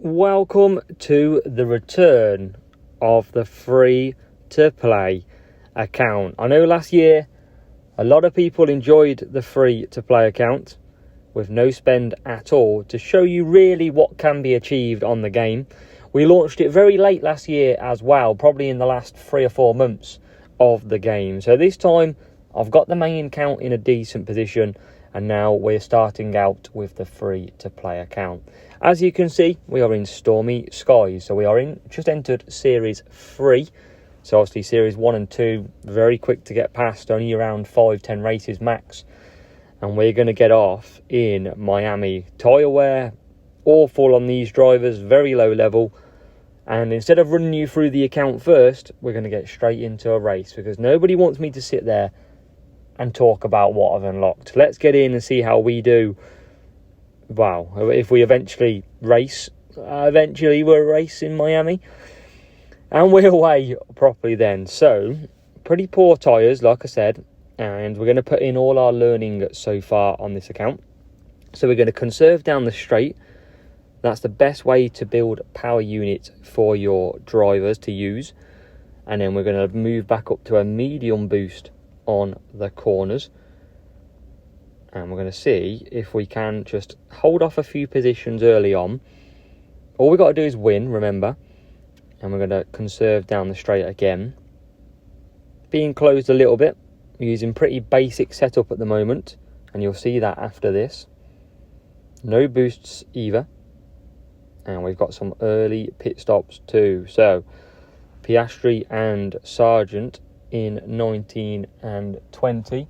Welcome to the return of the free-to-play account. I know last year a lot of people enjoyed the free-to-play account with no spend at all to show you really what can be achieved on the game. We launched it very late last year as well, probably in the last 3 or 4 months of the game. So this time I've got the main account in a decent position, and now we're starting out with the free-to-play account. As you can see, we are in Stormy Skies. So we are just entered Series 3. So obviously Series 1 and 2, very quick to get past, only around 5-10 races max. And we're going to get off in Miami. Tyre wear, awful on these drivers, very low level. And instead of running you through the account first, we're going to get straight into a race, because nobody wants me to sit there and talk about what I've unlocked. Let's get in and see how we do. Wow, if we eventually race, we'll race in Miami, and we're away properly then. So, pretty poor tyres, like I said, and we're going to put in all our learning so far on this account. So we're going to conserve down the straight. That's the best way to build power units for your drivers to use. And then we're going to move back up to a medium boost on the corners. And we're going to see if we can just hold off a few positions early on. All we've got to do is win, remember. And we're going to conserve down the straight again. Being closed a little bit. Using pretty basic setup at the moment. And you'll see that after this. No boosts either. And we've got some early pit stops too. So, Piastri and Sargent in 19 and 20.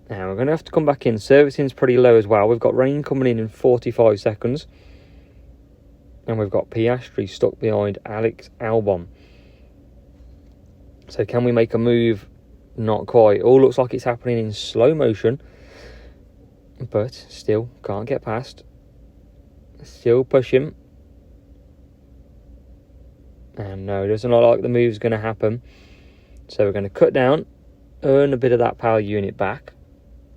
Now we're going to have to come back in. Servicing's pretty low as well. We've got rain coming in 45 seconds. And we've got Piastri stuck behind Alex Albon. So can we make a move? Not quite. All looks like it's happening in slow motion. But still can't get past. Still pushing. And no, it doesn't look like the move's going to happen. So we're going to cut down. Earn a bit of that power unit back.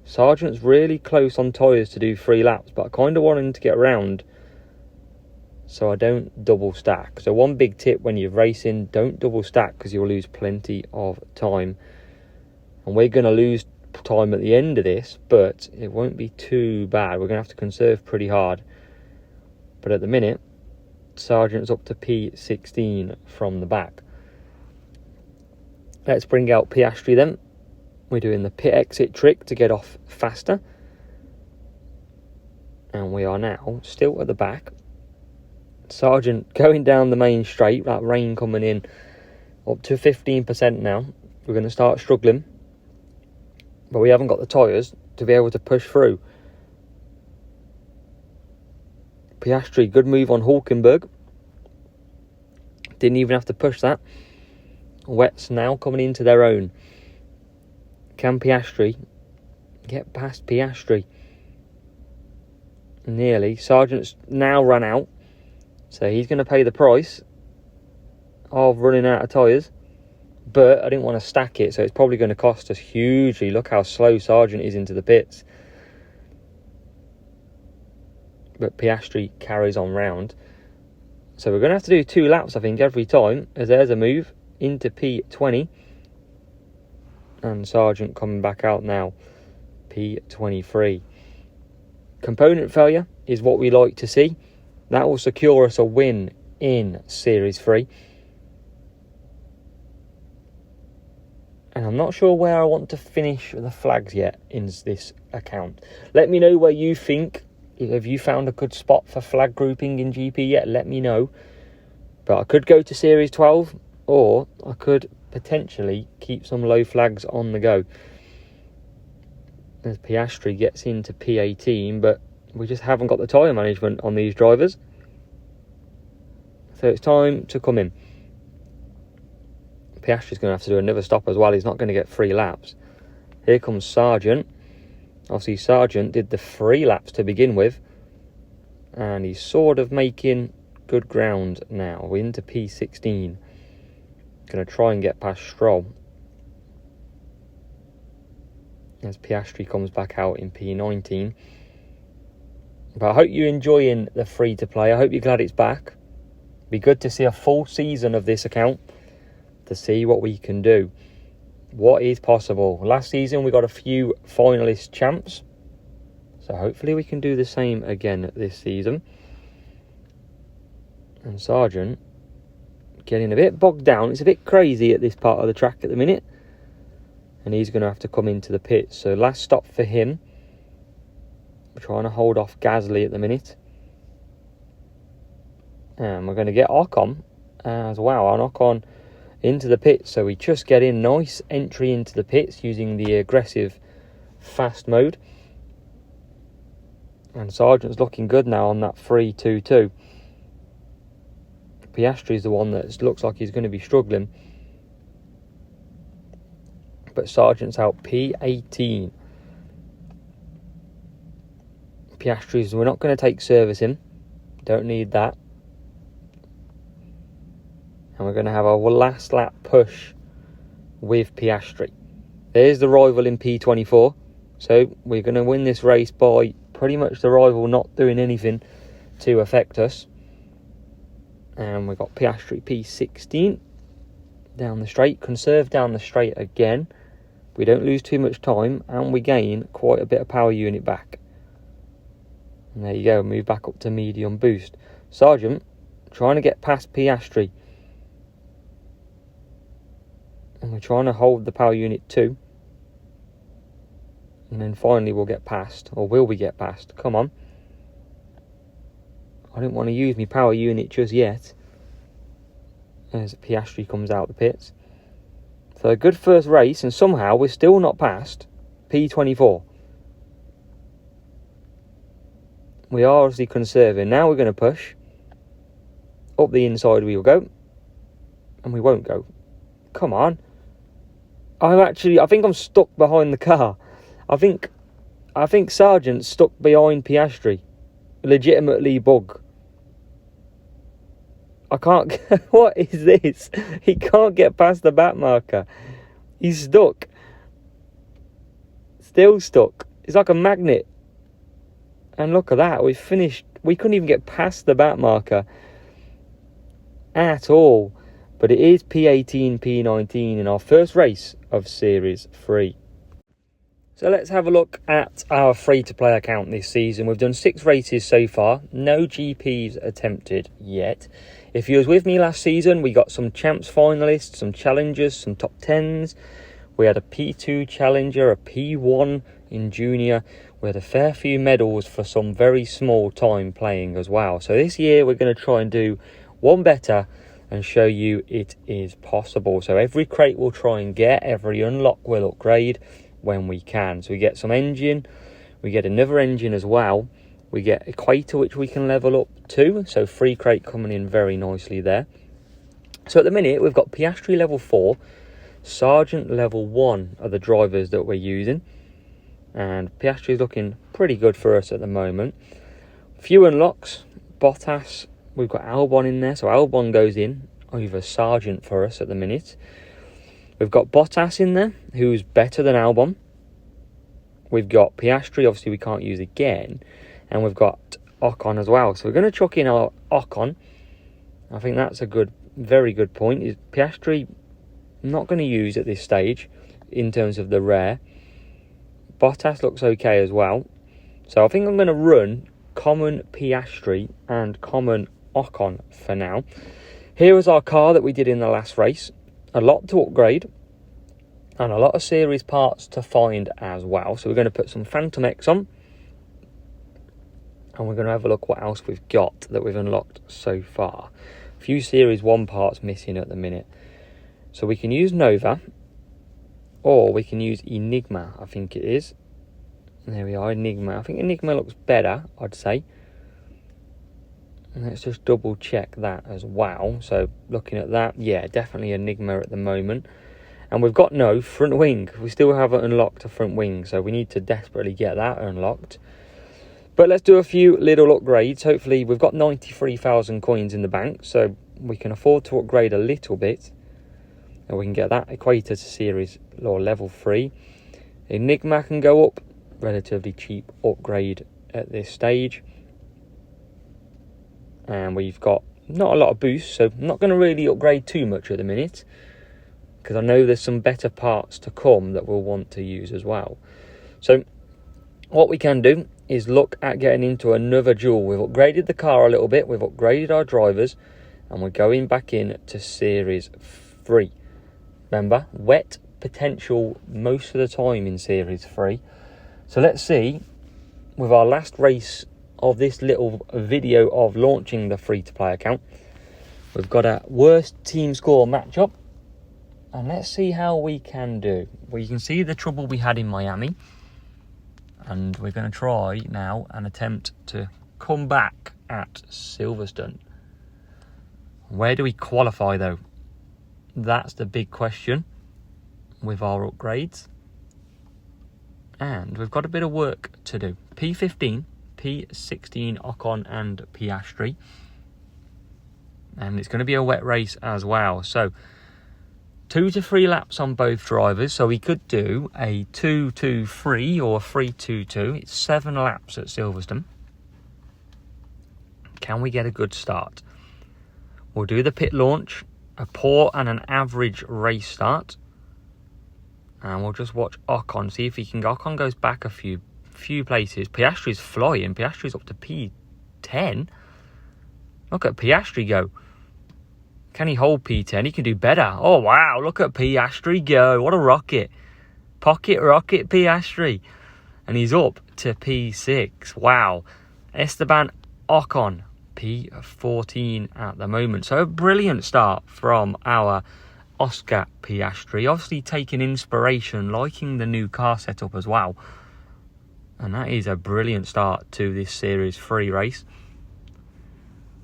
Sargent's really close on tyres to do 3 laps, but I kind of want him to get around so I don't double stack. So one big tip when you're racing, don't double stack, because you'll lose plenty of time. And we're going to lose time at the end of this, but it won't be too bad. We're going to have to conserve pretty hard. But at the minute, Sargent's up to P16 from the back. Let's bring out Piastri then. We're doing the pit exit trick to get off faster. And we are now still at the back. Sargent going down the main straight. That rain coming in up to 15% now. We're going to start struggling. But we haven't got the tyres to be able to push through. Piastri, good move on Hulkenberg. Didn't even have to push that. Wets now coming into their own. Can Piastri get past Piastri? Nearly. Sargent's now run out. So he's going to pay the price of running out of tyres. But I didn't want to stack it, so it's probably going to cost us hugely. Look how slow Sargent is into the pits. But Piastri carries on round. So we're going to have to do 2 laps, I think, every time. As there's a move into P20. And Sargent coming back out now. P23. Component failure is what we like to see. That will secure us a win in Series 3. And I'm not sure where I want to finish the flags yet in this account. Let me know where you think. Have you found a good spot for flag grouping in GP yet? Let me know. But I could go to Series 12, or I could potentially keep some low flags on the go. As Piastri gets into P18, but we just haven't got the tyre management on these drivers. So it's time to come in. Piastri's going to have to do another stop as well. He's not going to get 3 laps. Here comes Sargent. Obviously, Sargent did the 3 laps to begin with. And he's sort of making good ground now. We're into P16. Going to try and get past Stroll. As Piastri comes back out in P19. But I hope you're enjoying the free-to-play. I hope you're glad it's back. Be good to see a full season of this account to see what we can do. What is possible. Last season we got a few finalist champs. So hopefully we can do the same again this season. And Sargent getting a bit bogged down. It's a bit crazy at this part of the track at the minute. And he's going to have to come into the pits. So last stop for him. We're trying to hold off Gasly at the minute. And we're going to get Ocon as well. And Ocon into the pits. So we just get in. Nice entry into the pits using the aggressive fast mode. And Sargent's looking good now on that 3-2-2. Piastri's the one that looks like he's going to be struggling. But Sargent's out P18. Piastri's, we're not going to take servicing. Don't need that. And we're going to have our last lap push with Piastri. There's the rival in P24. So we're going to win this race by pretty much the rival not doing anything to affect us. And we've got Piastri P16 down the straight. Conserve down the straight again. We don't lose too much time and we gain quite a bit of power unit back. And there you go, move back up to medium boost. Sargent trying to get past Piastri. And we're trying to hold the power unit too. And then finally we'll get past. Or will we get past? Come on. I didn't want to use my power unit just yet. As Piastri comes out the pits. So a good first race, and somehow we're still not past P24. We are obviously conserving. Now we're going to push. Up the inside we will go. And we won't go. Come on. I think I'm stuck behind the car. I think Sargent's stuck behind Piastri. Legitimately bug. I can't... What is this? He can't get past the back marker. He's stuck. Still stuck. It's like a magnet. And look at that. We've finished. We couldn't even get past the back marker at all. But it is P18, P19 in our first race of Series 3. So let's have a look at our free-to-play account this season. We've done 6 races so far. No GPs attempted yet. If you was with me last season, we got some champs finalists, some challengers, some top 10s. We had a P2 challenger, a P1 in junior. We had a fair few medals for some very small time playing as well. So this year we're going to try and do one better and show you it is possible. So every crate we'll try and get, every unlock we'll upgrade when we can. So we get some engine, we get another engine as well. We get equator, which we can level up to. So free crate coming in very nicely there. So at the minute, we've got Piastri level 4, Sargent level 1 are the drivers that we're using. And Piastri is looking pretty good for us at the moment. Few unlocks. Bottas, we've got Albon in there. So Albon goes in over Sargent for us at the minute. We've got Bottas in there, who's better than Albon. We've got Piastri, obviously we can't use again. And we've got Ocon as well. So we're going to chuck in our Ocon. I think that's a very good point. Is Piastri not going to use at this stage in terms of the rare. Bottas looks okay as well. So I think I'm going to run common Piastri and common Ocon for now. Here is our car that we did in the last race. A lot to upgrade. And a lot of series parts to find as well. So we're going to put some Phantom X on. And we're going to have a look what else we've got that we've unlocked so far. A few Series 1 parts missing at the minute. So we can use Nova. Or we can use Enigma, I think it is. There we are, Enigma. I think Enigma looks better, I'd say. And let's just double check that as well. So looking at that, yeah, definitely Enigma at the moment. And we've got no front wing. We still haven't unlocked a front wing. So we need to desperately get that unlocked. But let's do a few little upgrades. Hopefully we've got 93,000 coins in the bank. So we can afford to upgrade a little bit. And we can get that equator to series or level 3. Enigma can go up. Relatively cheap upgrade at this stage. and we've got not a lot of boost, so I'm not going to really upgrade too much at the minute, because I know there's some better parts to come that we'll want to use as well. So what we can do is look at getting into another duel. We've upgraded the car a little bit, we've upgraded our drivers, and we're going back in to Series 3. Remember, wet potential most of the time in Series 3. So let's see, with our last race of this little video of launching the free-to-play account, we've got a worst team score matchup, and let's see how we can do. Well, you can see the trouble we had in Miami, and we're going to try now and attempt to come back at Silverstone. Where do we qualify though? That's the big question with our upgrades. And we've got a bit of work to do. P15, P16 Ocon and Piastri. And it's going to be a wet race as well. So 2 to 3 laps on both drivers. So we could do a 2-2-3 or 3-2-2. It's 7 laps at Silverstone. Can we get a good start? We'll do the pit launch, a poor and an average race start. And we'll just watch Ocon, see if he can go. Ocon goes back a few places. Piastri's flying. Piastri's up to P10. Look at Piastri go. Can he hold P10? He can do better. Oh, wow. Look at Piastri go. What a rocket. Pocket rocket Piastri. And he's up to P6. Wow. Esteban Ocon, P14 at the moment. So a brilliant start from our Oscar Piastri. Obviously taking inspiration, liking the new car setup as well. And that is a brilliant start to this Series 3 race.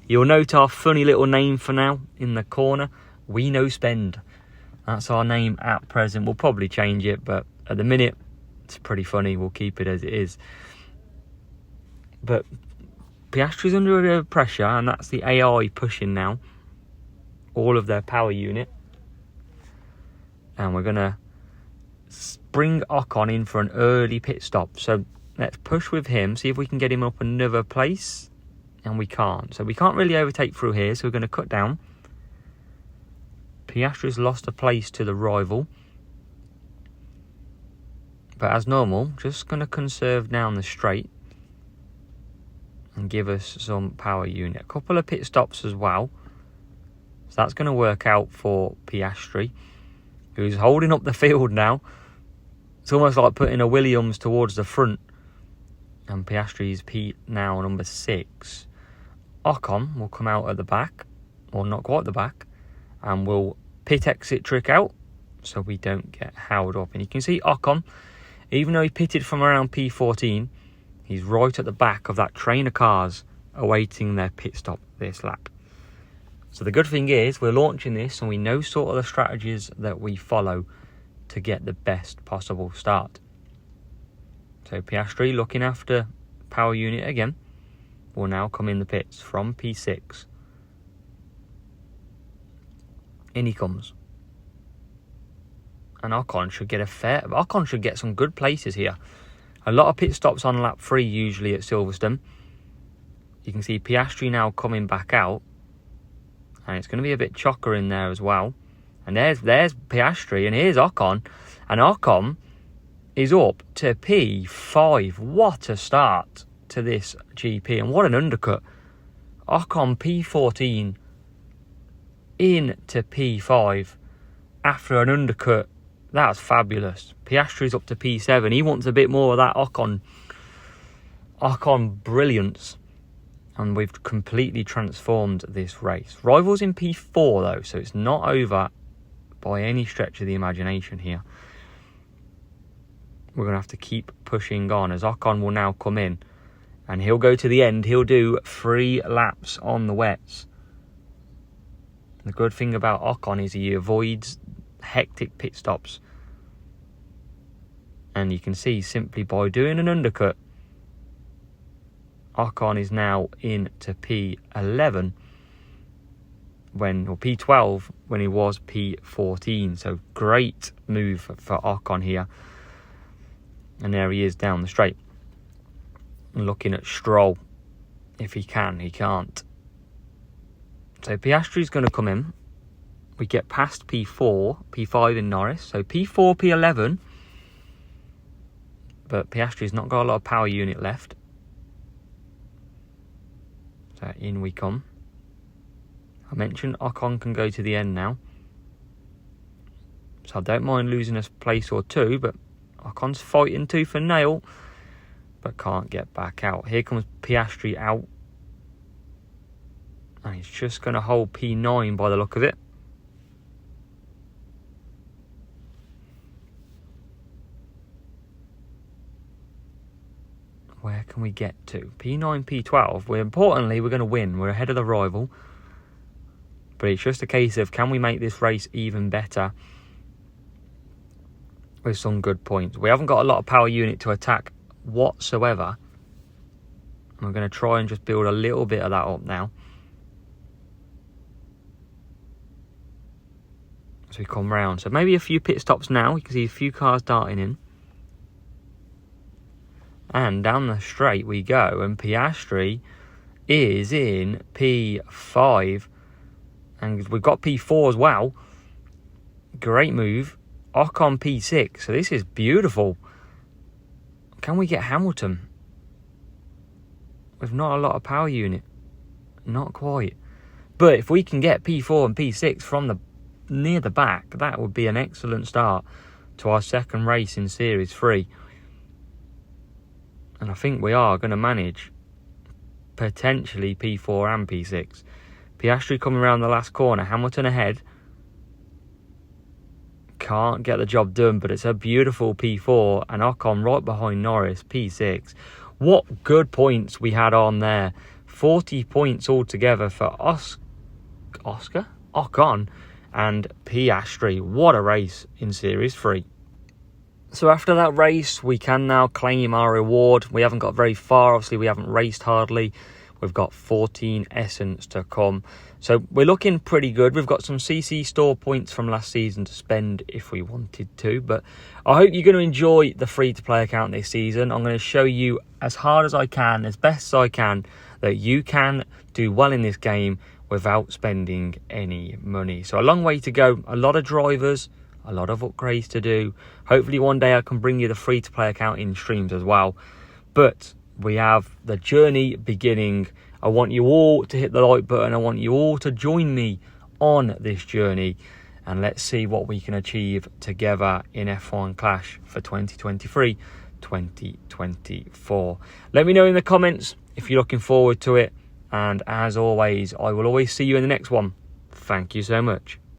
You'll note our funny little name for now in the corner. We No Spend. That's our name at present. We'll probably change it, but at the minute, it's pretty funny. We'll keep it as it is. But Piastri's under a bit of pressure, and that's the AI pushing now all of their power unit. And we're going to bring Ocon in for an early pit stop. So let's push with him, see if we can get him up another place. And we can't. So we can't really overtake through here, so we're going to cut down. Piastri's lost a place to the rival. But as normal, just going to conserve down the straight and give us some power unit. A couple of pit stops as well. So that's going to work out for Piastri, who's holding up the field now. It's almost like putting a Williams towards the front. And Piastri's now number 6. Ocon will come out at the back, or not quite the back, and will pit exit trick out so we don't get held up. And you can see Ocon, even though he pitted from around P14, he's right at the back of that train of cars awaiting their pit stop this lap. So the good thing is we're launching this and we know sort of the strategies that we follow to get the best possible start. So Piastri looking after power unit again will now come in the pits from P6. In he comes. And Ocon should get some good places here. A lot of pit stops on lap 3 usually at Silverstone. You can see Piastri now coming back out. And it's going to be a bit chocker in there as well. And there's Piastri, and here's Ocon. And Ocon is up to P5. What a start to this GP, and what an undercut. Ocon P14 into P5 after an undercut. That's fabulous. Piastri's up to P7. He wants a bit more of that Ocon brilliance. And we've completely transformed this race. Rivals in P4 though, so it's not over by any stretch of the imagination here. We're going to have to keep pushing on as Ocon will now come in. And he'll go to the end. He'll do 3 laps on the wets. The good thing about Ocon is he avoids hectic pit stops. And you can see simply by doing an undercut, Ocon is now into P11 or P12 when he was P14. So great move for Ocon here. And there he is down the straight. Looking at Stroll. If he can, he can't. So Piastri's going to come in. We get past P4, P5 in Norris. So P4, P11. But Piastri's not got a lot of power unit left. So in we come. I mentioned Ocon can go to the end now. So I don't mind losing a place or two, but Ocon's fighting tooth and nail, but can't get back out. Here comes Piastri out. And he's just going to hold P9 by the look of it. Where can we get to? P9, P12. Importantly, we're going to win. We're ahead of the rival. But it's just a case of, can we make this race even better with some good points? We haven't got a lot of power unit to attack whatsoever. I'm going to try and just build a little bit of that up now. So we come round. So maybe a few pit stops now. You can see a few cars darting in. And down the straight we go. And Piastri is in P5. And we've got P4 as well. Great move. Ocon P6. So this is beautiful. Can we get Hamilton? With not a lot of power unit. Not quite. But if we can get P4 and P6 from the near the back, that would be an excellent start to our second race in Series 3. And I think we are going to manage potentially P4 and P6. Piastri coming around the last corner. Hamilton ahead. Can't get the job done, but it's a beautiful P4. And Ocon right behind Norris, P6. What good points we had on there. 40 points altogether for Ocon and Piastri. What a race in Series 3. So after that race, we can now claim our reward. We haven't got very far. Obviously, we haven't raced hardly. We've got 14 essence to come. So we're looking pretty good. We've got some CC store points from last season to spend if we wanted to. But I hope you're going to enjoy the free-to-play account this season. I'm going to show you as hard as I can, as best as I can, that you can do well in this game without spending any money. So a long way to go. A lot of drivers, a lot of upgrades to do. Hopefully one day I can bring you the free-to-play account in streams as well. But we have the journey beginning. I want you all to hit the like button. I want you all to join me on this journey. And let's see what we can achieve together in F1 Clash for 2023-2024. Let me know in the comments if you're looking forward to it. And as always, I will always see you in the next one. Thank you so much.